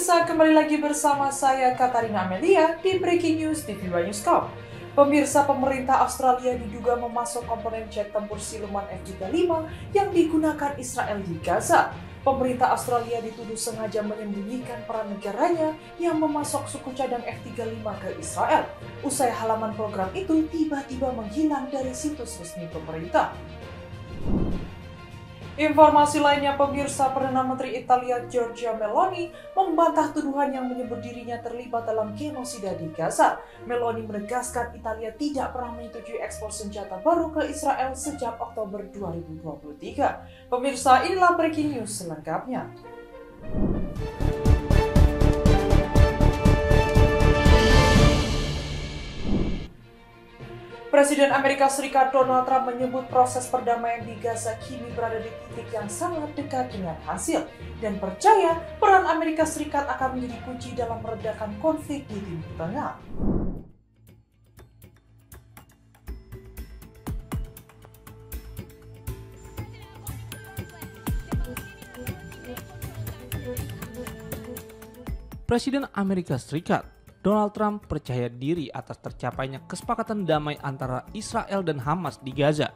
Pemirsa, kembali lagi bersama saya Katarina Amelia di Breaking News TV Newscom. Pemirsa, pemerintah Australia diduga memasok komponen jet tempur siluman F-35 yang digunakan Israel di Gaza. Pemerintah Australia dituduh sengaja menyembunyikan peran negaranya yang memasok suku cadang F-35 ke Israel. Usai halaman program itu tiba-tiba menghilang dari situs resmi pemerintah. Informasi lainnya, pemirsa, Perdana Menteri Italia Giorgia Meloni membantah tuduhan yang menyebut dirinya terlibat dalam genosida di Gaza. Meloni menegaskan Italia tidak pernah menyetujui ekspor senjata baru ke Israel sejak Oktober 2023. Pemirsa, inilah breaking news selengkapnya. Presiden Amerika Serikat Donald Trump menyebut proses perdamaian di Gaza kini berada di titik yang sangat dekat dengan hasil dan percaya peran Amerika Serikat akan menjadi kunci dalam meredakan konflik di Timur Tengah. Presiden Amerika Serikat Donald Trump percaya diri atas tercapainya kesepakatan damai antara Israel dan Hamas di Gaza.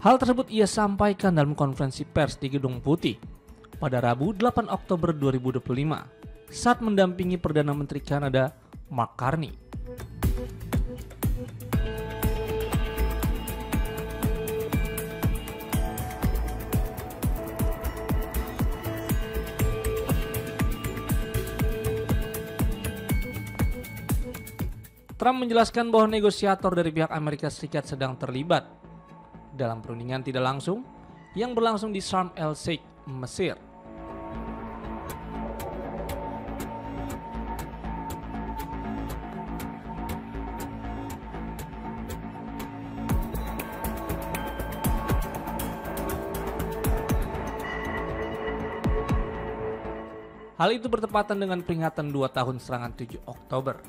Hal tersebut ia sampaikan dalam konferensi pers di Gedung Putih pada Rabu 8 Oktober 2025. Saat mendampingi Perdana Menteri Kanada Mark Carney. Trump menjelaskan bahwa negosiator dari pihak Amerika Serikat sedang terlibat dalam perundingan tidak langsung yang berlangsung di Sharm el-Sheikh, Mesir. Hal itu bertepatan dengan peringatan 2 tahun serangan 7 Oktober.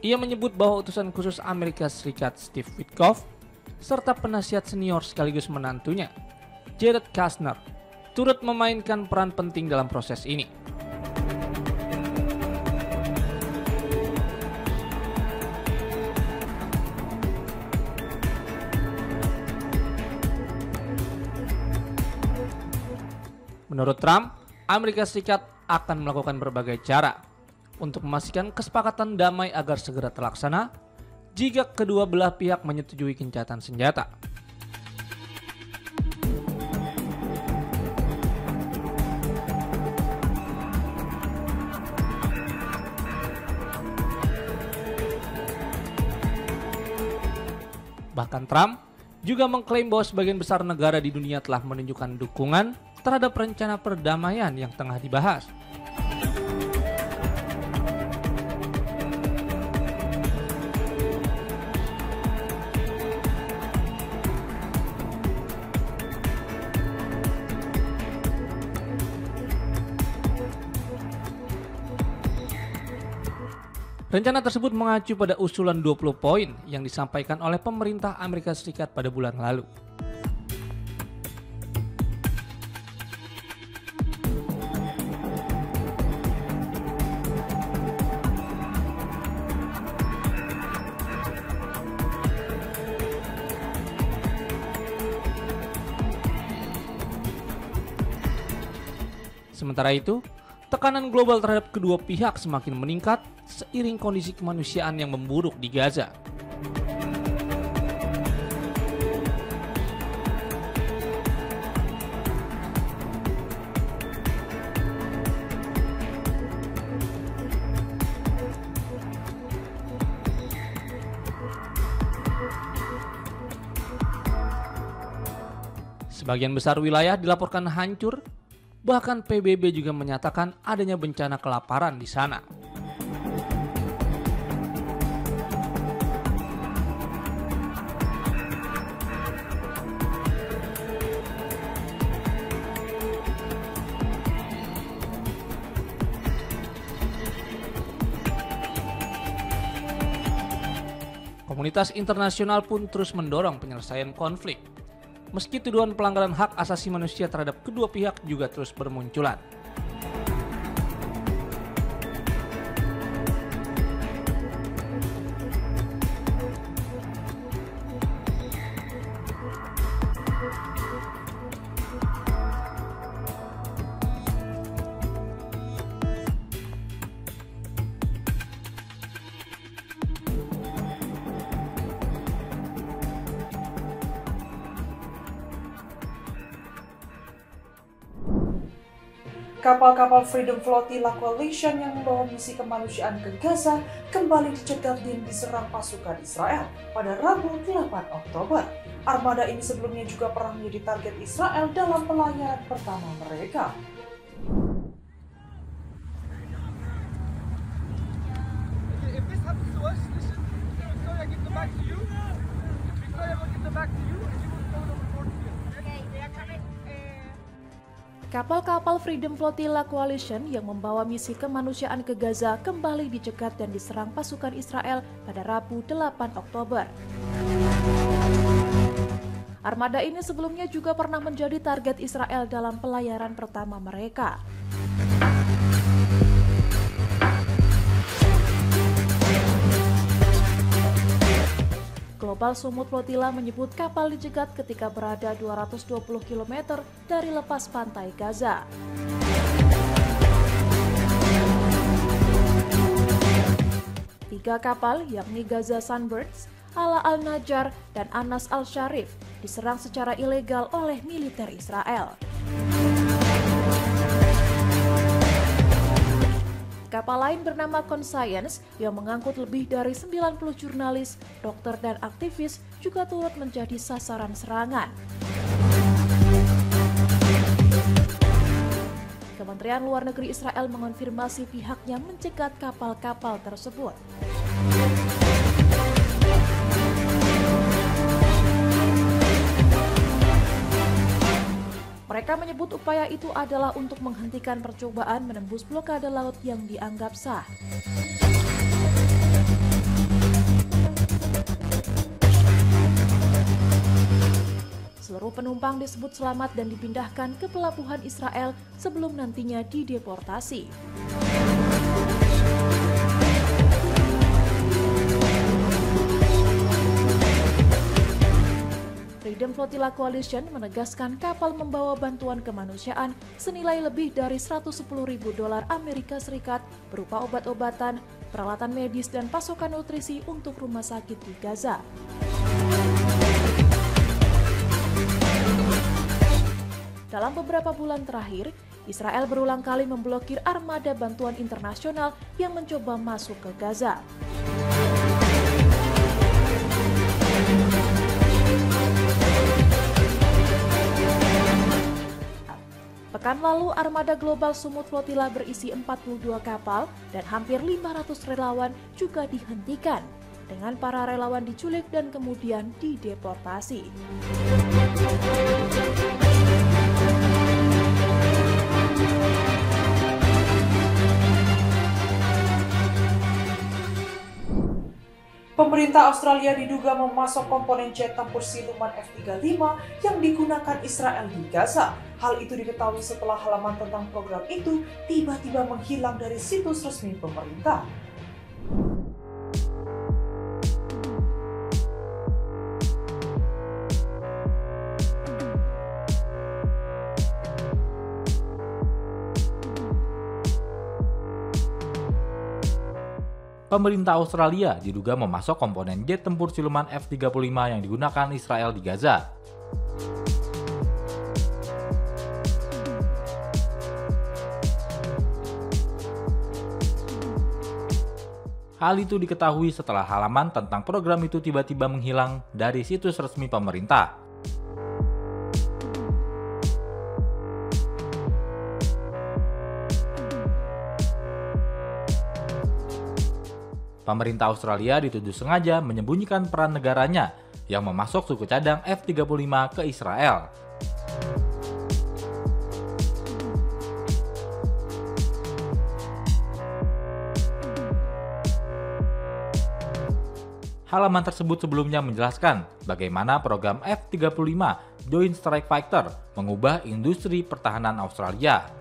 Ia menyebut bahwa utusan khusus Amerika Serikat Steve Witkoff serta penasihat senior sekaligus menantunya, Jared Kushner, turut memainkan peran penting dalam proses ini. Menurut Trump, Amerika Serikat akan melakukan berbagai cara untuk memastikan kesepakatan damai agar segera terlaksana jika kedua belah pihak menyetujui gencatan senjata. Bahkan Trump juga mengklaim bahwa sebagian besar negara di dunia telah menunjukkan dukungan terhadap rencana perdamaian yang tengah dibahas. Rencana tersebut mengacu pada usulan 20 poin yang disampaikan oleh pemerintah Amerika Serikat pada bulan lalu. Sementara itu, tekanan global terhadap kedua pihak semakin meningkat seiring kondisi kemanusiaan yang memburuk di Gaza. Sebagian besar wilayah dilaporkan hancur Bahkan PBB juga menyatakan adanya bencana kelaparan di sana. Komunitas internasional pun terus mendorong penyelesaian konflik. Meski tuduhan pelanggaran hak asasi manusia terhadap kedua pihak juga terus bermunculan. Kapal-kapal Freedom Flotilla Coalition yang membawa misi kemanusiaan ke Gaza kembali dicegat dan diserang pasukan Israel pada Rabu 8 Oktober. Armada ini sebelumnya juga pernah menjadi target Israel dalam pelayaran pertama mereka. Kapal-kapal Freedom Flotilla Coalition yang membawa misi kemanusiaan ke Gaza kembali dicegat dan diserang pasukan Israel pada Rabu 8 Oktober. Armada ini sebelumnya juga pernah menjadi target Israel dalam pelayaran pertama mereka. Global Sumut Flotilla menyebut kapal dicegat ketika berada 220 km dari lepas pantai Gaza. Tiga kapal, yakni Gaza Sunbirds, Ala Al-Najjar, dan Anas Al-Sharif, diserang secara ilegal oleh militer Israel. Kapal lain bernama Conscience yang mengangkut lebih dari 90 jurnalis, dokter, dan aktivis juga turut menjadi sasaran serangan. Kementerian Luar Negeri Israel mengonfirmasi pihaknya mencegat kapal-kapal tersebut. Mereka menyebut upaya itu adalah untuk menghentikan percobaan menembus blokade laut yang dianggap sah. Seluruh penumpang disebut selamat dan dipindahkan ke pelabuhan Israel sebelum nantinya dideportasi. Freedom Flotilla Coalition menegaskan kapal membawa bantuan kemanusiaan senilai lebih dari $110.000 Amerika Serikat berupa obat-obatan, peralatan medis, dan pasokan nutrisi untuk rumah sakit di Gaza. Dalam beberapa bulan terakhir, Israel berulang kali memblokir armada bantuan internasional yang mencoba masuk ke Gaza. Pekan lalu, armada Global Sumut Flotilla berisi 42 kapal dan hampir 500 relawan juga dihentikan, dengan para relawan diculik dan kemudian dideportasi. Pemerintah Australia diduga memasok komponen jet tempur siluman F-35 yang digunakan Israel di Gaza. Hal itu diketahui setelah halaman tentang program itu tiba-tiba menghilang dari situs resmi pemerintah. Pemerintah Australia diduga memasok komponen jet tempur siluman F-35 yang digunakan Israel di Gaza. Hal itu diketahui setelah halaman tentang program itu tiba-tiba menghilang dari situs resmi pemerintah. Pemerintah Australia dituduh sengaja menyembunyikan peran negaranya yang memasok suku cadang F-35 ke Israel. Halaman tersebut sebelumnya menjelaskan bagaimana program F-35 Joint Strike Fighter mengubah industri pertahanan Australia.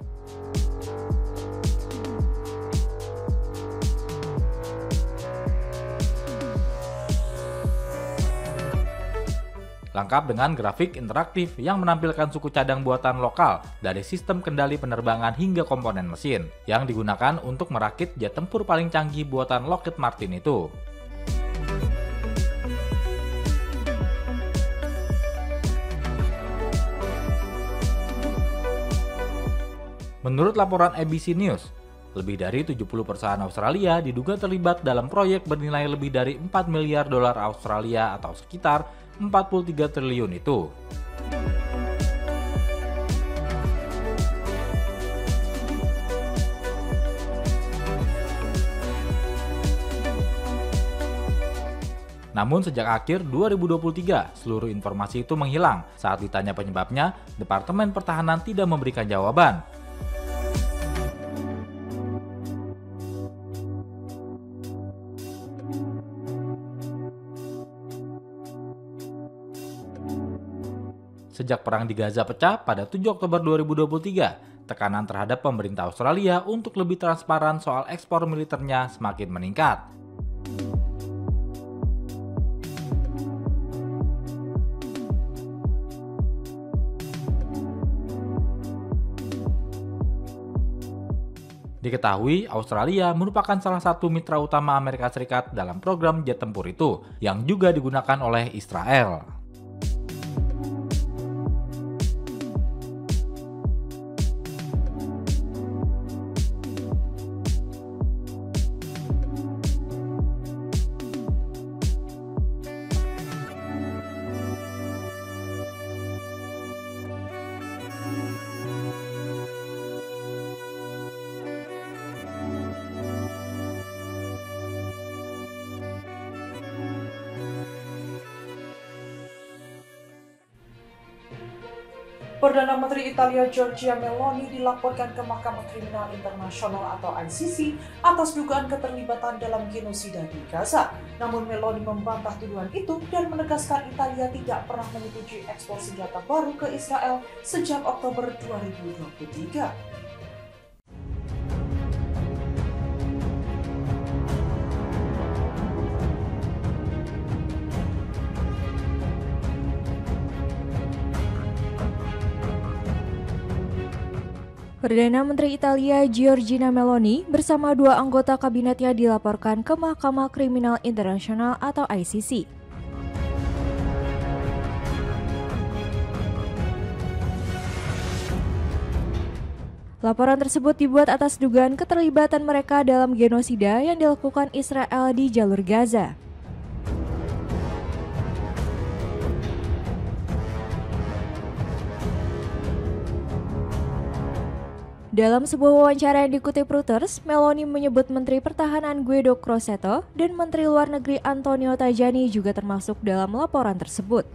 Lengkap dengan grafik interaktif yang menampilkan suku cadang buatan lokal dari sistem kendali penerbangan hingga komponen mesin yang digunakan untuk merakit jet tempur paling canggih buatan Lockheed Martin itu. Menurut laporan ABC News, lebih dari 70 perusahaan Australia diduga terlibat dalam proyek bernilai lebih dari 4 miliar dolar Australia atau sekitar 43 triliun itu. Namun sejak akhir 2023, seluruh informasi itu menghilang. Saat ditanya penyebabnya, Departemen Pertahanan tidak memberikan jawaban. Sejak perang di Gaza pecah pada 7 Oktober 2023, tekanan terhadap pemerintah Australia untuk lebih transparan soal ekspor militernya semakin meningkat. Diketahui, Australia merupakan salah satu mitra utama Amerika Serikat dalam program jet tempur itu, yang juga digunakan oleh Israel. Perdana Menteri Italia Giorgia Meloni dilaporkan ke Mahkamah Kriminal Internasional atau ICC atas dugaan keterlibatan dalam genosida di Gaza. Namun Meloni membantah tuduhan itu dan menegaskan Italia tidak pernah menyetujui ekspor senjata baru ke Israel sejak Oktober 2023. Perdana Menteri Italia Giorgia Meloni bersama dua anggota kabinetnya dilaporkan ke Mahkamah Kriminal Internasional atau ICC. Laporan tersebut dibuat atas dugaan keterlibatan mereka dalam genosida yang dilakukan Israel di jalur Gaza. Dalam sebuah wawancara yang dikutip Reuters, Meloni menyebut Menteri Pertahanan Guido Crosetto dan Menteri Luar Negeri Antonio Tajani juga termasuk dalam laporan tersebut.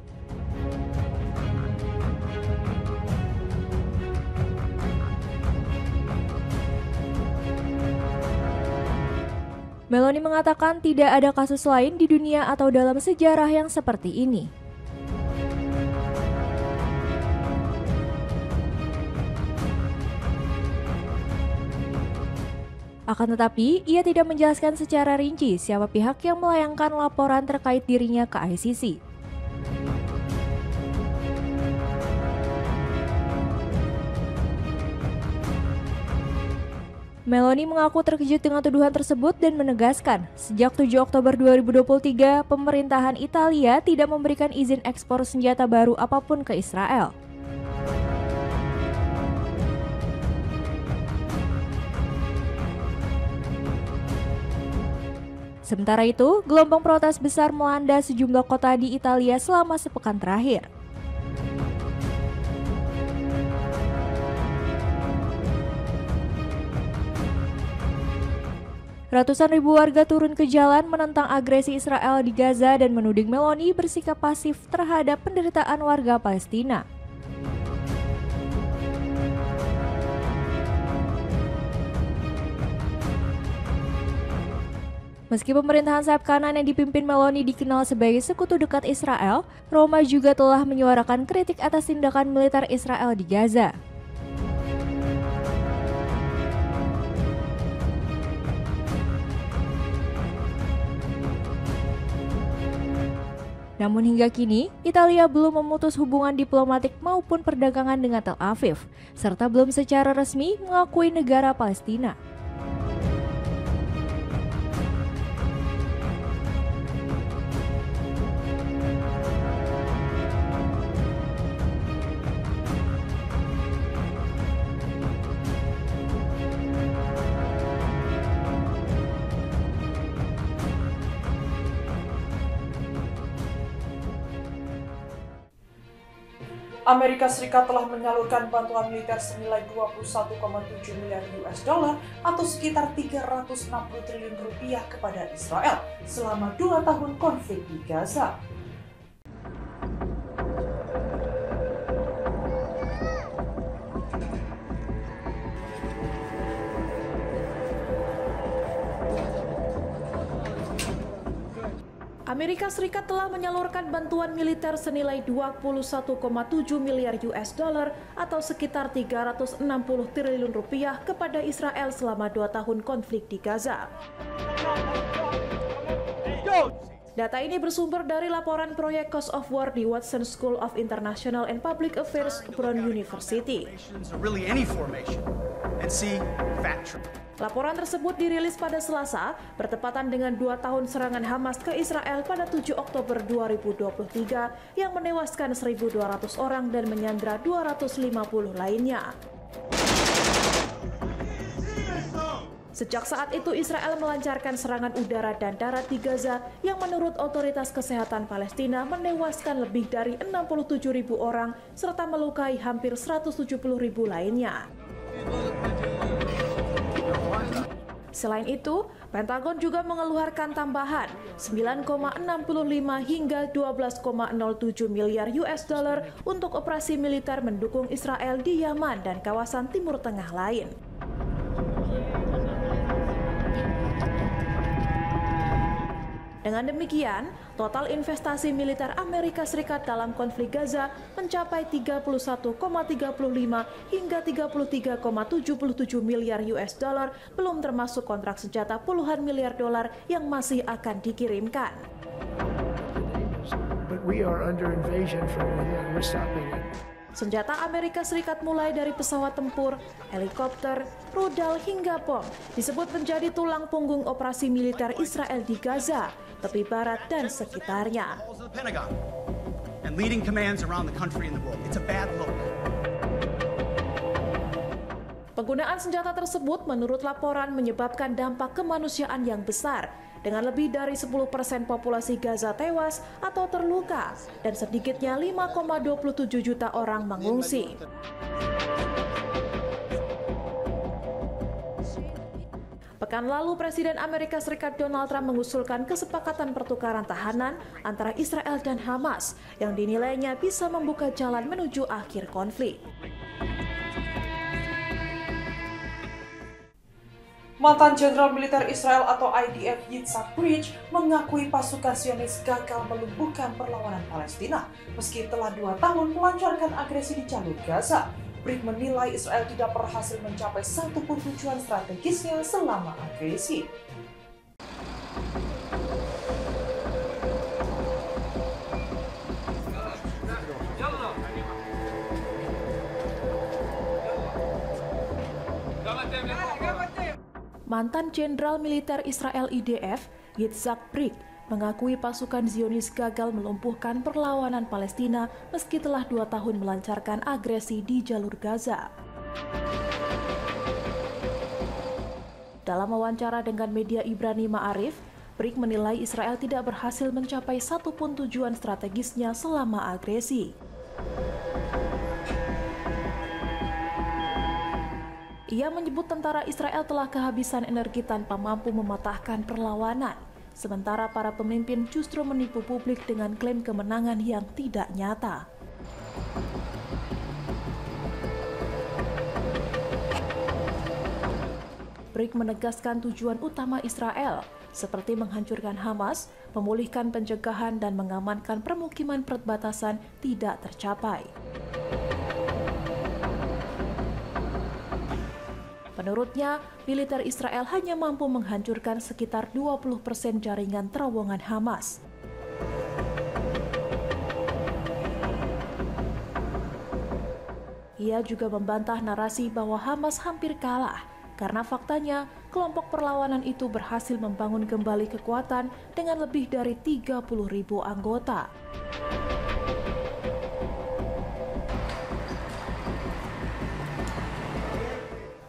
Meloni mengatakan tidak ada kasus lain di dunia atau dalam sejarah yang seperti ini. Akan tetapi, ia tidak menjelaskan secara rinci siapa pihak yang melayangkan laporan terkait dirinya ke ICC. Meloni mengaku terkejut dengan tuduhan tersebut dan menegaskan, sejak 7 Oktober 2023, pemerintahan Italia tidak memberikan izin ekspor senjata baru apapun ke Israel. Sementara itu, gelombang protes besar melanda sejumlah kota di Italia selama sepekan terakhir. Ratusan ribu warga turun ke jalan menentang agresi Israel di Gaza dan menuding Meloni bersikap pasif terhadap penderitaan warga Palestina. Meski pemerintahan sayap kanan yang dipimpin Meloni dikenal sebagai sekutu dekat Israel, Roma juga telah menyuarakan kritik atas tindakan militer Israel di Gaza. Namun hingga kini, Italia belum memutus hubungan diplomatik maupun perdagangan dengan Tel Aviv, serta belum secara resmi mengakui negara Palestina. Amerika Serikat telah menyalurkan bantuan militer senilai 21,7 miliar US dollar atau sekitar 360 triliun rupiah kepada Israel selama 2 tahun konflik di Gaza. Amerika Serikat telah menyalurkan bantuan militer senilai 21,7 miliar US dollar atau sekitar 360 triliun rupiah kepada Israel selama 2 tahun konflik di Gaza. Data ini bersumber dari laporan proyek Cost of War di Watson School of International and Public Affairs, Brown University. Laporan tersebut dirilis pada Selasa, bertepatan dengan 2 tahun serangan Hamas ke Israel pada 7 Oktober 2023 yang menewaskan 1.200 orang dan menyandra 250 lainnya. Sejak saat itu, Israel melancarkan serangan udara dan darat di Gaza yang menurut otoritas kesehatan Palestina menewaskan lebih dari 67.000 orang serta melukai hampir 170.000 lainnya. Selain itu, Pentagon juga mengeluarkan tambahan 9,65 hingga 12,07 miliar US dollar untuk operasi militer mendukung Israel di Yaman dan kawasan Timur Tengah lain. Dengan demikian, total investasi militer Amerika Serikat dalam konflik Gaza mencapai 31,35 hingga 33,77 miliar US dollar, belum termasuk kontrak senjata puluhan miliar dolar yang masih akan dikirimkan. Senjata Amerika Serikat mulai dari pesawat tempur, helikopter, rudal hingga bom disebut menjadi tulang punggung operasi militer Israel di Gaza, tepi barat dan sekitarnya. Penggunaan senjata tersebut menurut laporan menyebabkan dampak kemanusiaan yang besar, dengan lebih dari 10% populasi Gaza tewas atau terluka dan sedikitnya 5,27 juta orang mengungsi. Pekan lalu, Presiden Amerika Serikat Donald Trump mengusulkan kesepakatan pertukaran tahanan antara Israel dan Hamas yang dinilainya bisa membuka jalan menuju akhir konflik. Mantan Jenderal Militer Israel atau IDF Yitzhak Brig mengakui pasukan Zionis gagal melumpuhkan perlawanan Palestina meski telah 2 tahun melancarkan agresi di jalur Gaza. Brig menilai Israel tidak berhasil mencapai satupun tujuan strategisnya selama agresi. Mantan Jenderal Militer Israel IDF, Yitzhak Brig, mengakui pasukan Zionis gagal melumpuhkan perlawanan Palestina meski telah 2 tahun melancarkan agresi di jalur Gaza. Dalam wawancara dengan media Ibrani Ma'arif, Brig menilai Israel tidak berhasil mencapai satupun tujuan strategisnya selama agresi. Ia menyebut tentara Israel telah kehabisan energi tanpa mampu mematahkan perlawanan. Sementara para pemimpin justru menipu publik dengan klaim kemenangan yang tidak nyata. Brig menegaskan tujuan utama Israel, seperti menghancurkan Hamas, memulihkan pencegahan dan mengamankan permukiman perbatasan tidak tercapai. Menurutnya, militer Israel hanya mampu menghancurkan sekitar 20% jaringan terowongan Hamas. Ia juga membantah narasi bahwa Hamas hampir kalah, karena faktanya kelompok perlawanan itu berhasil membangun kembali kekuatan dengan lebih dari 30.000 anggota.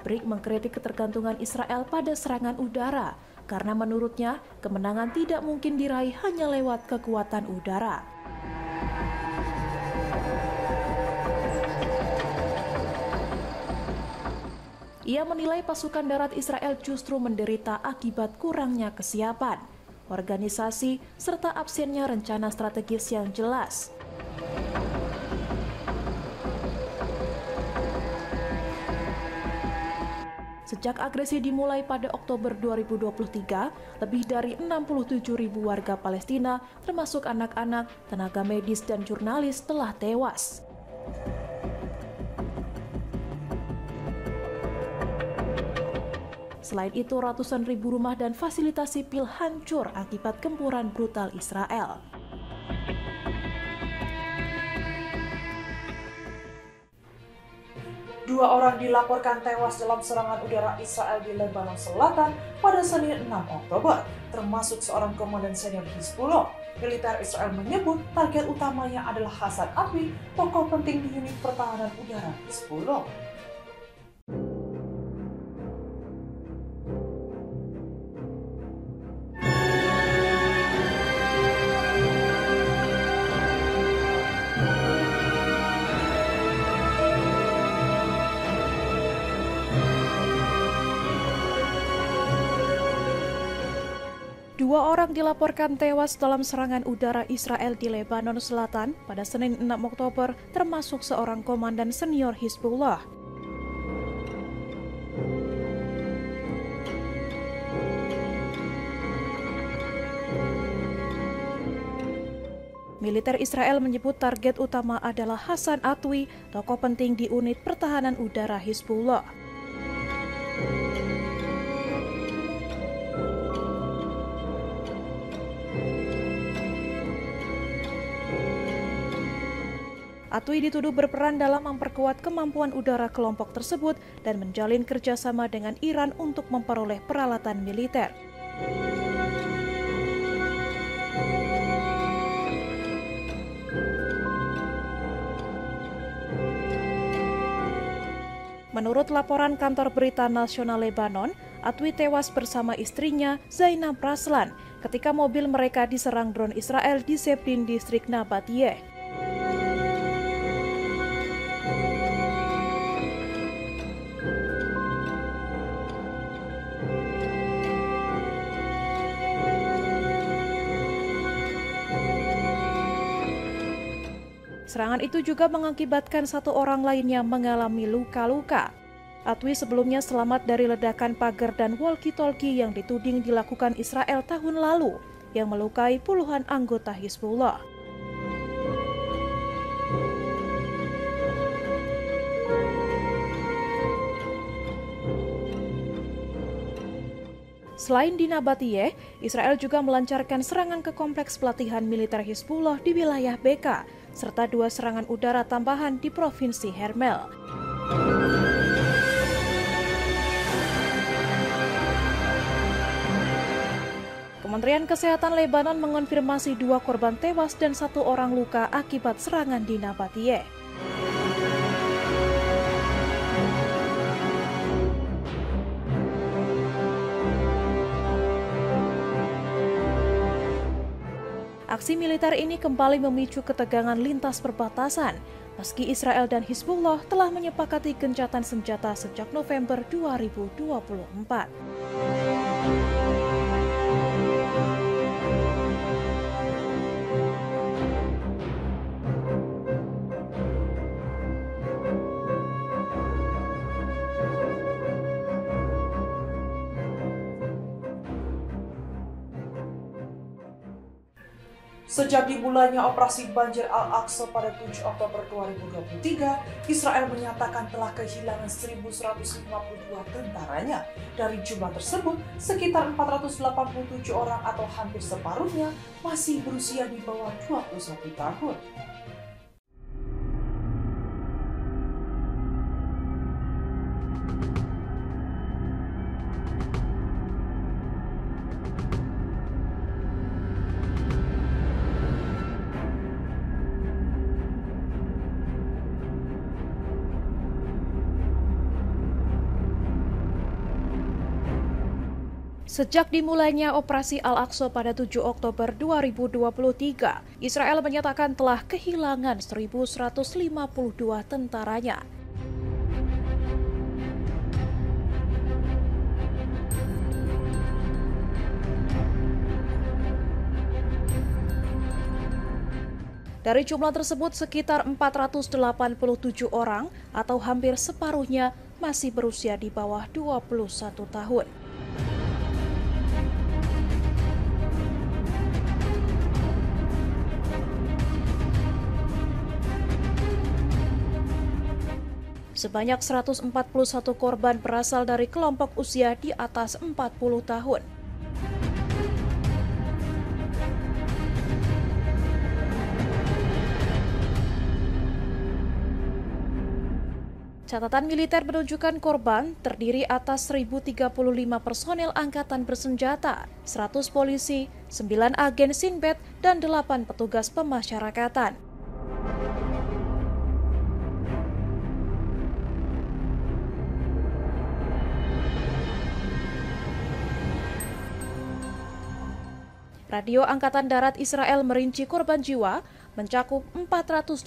Brig mengkritik ketergantungan Israel pada serangan udara, karena menurutnya kemenangan tidak mungkin diraih hanya lewat kekuatan udara. Ia menilai pasukan darat Israel justru menderita akibat kurangnya kesiapan, organisasi, serta absennya rencana strategis yang jelas. Sejak agresi dimulai pada Oktober 2023, lebih dari 67.000 warga Palestina, termasuk anak-anak, tenaga medis, dan jurnalis telah tewas. Selain itu, ratusan ribu rumah dan fasilitas sipil hancur akibat gempuran brutal Israel. Dua orang dilaporkan tewas dalam serangan udara Israel di Lebanon Selatan pada Senin 6 Oktober, termasuk seorang komandan senior Hizbullah. Militer Israel menyebut target utamanya adalah Hassan Atwi, tokoh penting di unit pertahanan udara Hizbullah. Dua orang dilaporkan tewas dalam serangan udara Israel di Lebanon Selatan pada Senin 6 Oktober, termasuk seorang komandan senior Hizbullah. Militer Israel menyebut target utama adalah Hassan Atwi, tokoh penting di unit pertahanan udara Hizbullah. Atwi dituduh berperan dalam memperkuat kemampuan udara kelompok tersebut dan menjalin kerjasama dengan Iran untuk memperoleh peralatan militer. Menurut laporan kantor berita nasional Lebanon, Atwi tewas bersama istrinya Zainab Raslan ketika mobil mereka diserang drone Israel di Zeblin, distrik Nabatiyeh. Serangan itu juga mengakibatkan satu orang lainnya mengalami luka-luka. Atwi sebelumnya selamat dari ledakan pagar dan walkie-talkie yang dituding dilakukan Israel tahun lalu, yang melukai puluhan anggota Hizbullah. Selain di Nabatiyeh, Israel juga melancarkan serangan ke kompleks pelatihan militer Hizbullah di wilayah Beka, serta dua serangan udara tambahan di Provinsi Hermel. Kementerian Kesehatan Lebanon mengonfirmasi 2 korban tewas dan 1 orang luka akibat serangan di Nabatiyeh. Aksi militer ini kembali memicu ketegangan lintas perbatasan, meski Israel dan Hizbullah telah menyepakati gencatan senjata sejak November 2024. Sejak dimulainya operasi banjir Al-Aqsa pada 7 Oktober 2023, Israel menyatakan telah kehilangan 1.152 tentaranya. Dari jumlah tersebut, sekitar 487 orang atau hampir separuhnya masih berusia di bawah 21 tahun. Sejak dimulainya operasi Al-Aqsa pada 7 Oktober 2023, Israel menyatakan telah kehilangan 1.152 tentaranya. Dari jumlah tersebut, sekitar 487 orang atau hampir separuhnya masih berusia di bawah 21 tahun. Sebanyak 141 korban berasal dari kelompok usia di atas 40 tahun. Catatan militer menunjukkan korban terdiri atas 1.035 personel angkatan bersenjata, 100 polisi, 9 agen Sinbad, dan 8 petugas pemasyarakatan. Radio Angkatan Darat Israel merinci korban jiwa mencakup 487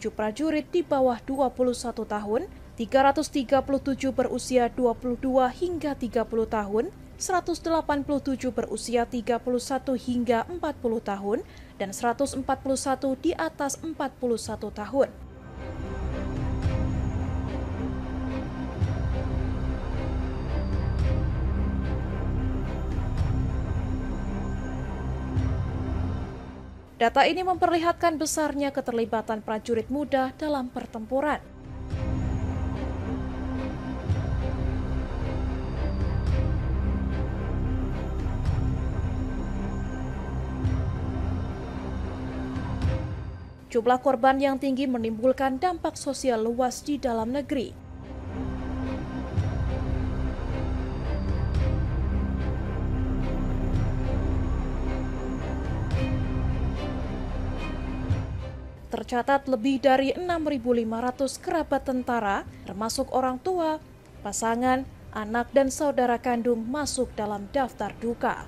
prajurit di bawah 21 tahun, 337 berusia 22 hingga 30 tahun, 187 berusia 31 hingga 40 tahun, dan 141 di atas 41 tahun. Data ini memperlihatkan besarnya keterlibatan prajurit muda dalam pertempuran. Jumlah korban yang tinggi menimbulkan dampak sosial luas di dalam negeri. Tercatat lebih dari 6.500 kerabat tentara, termasuk orang tua, pasangan, anak, dan saudara kandung masuk dalam daftar duka.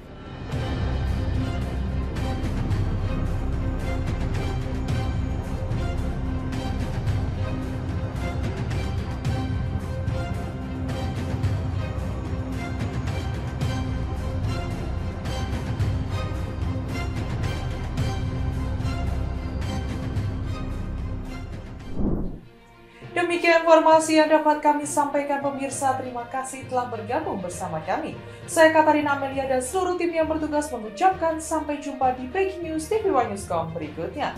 Demikian informasi yang dapat kami sampaikan pemirsa. Terima kasih telah bergabung bersama kami. Saya Katarina Amelia dan seluruh tim yang bertugas mengucapkan sampai jumpa di Breaking News TV One Newscom berikutnya.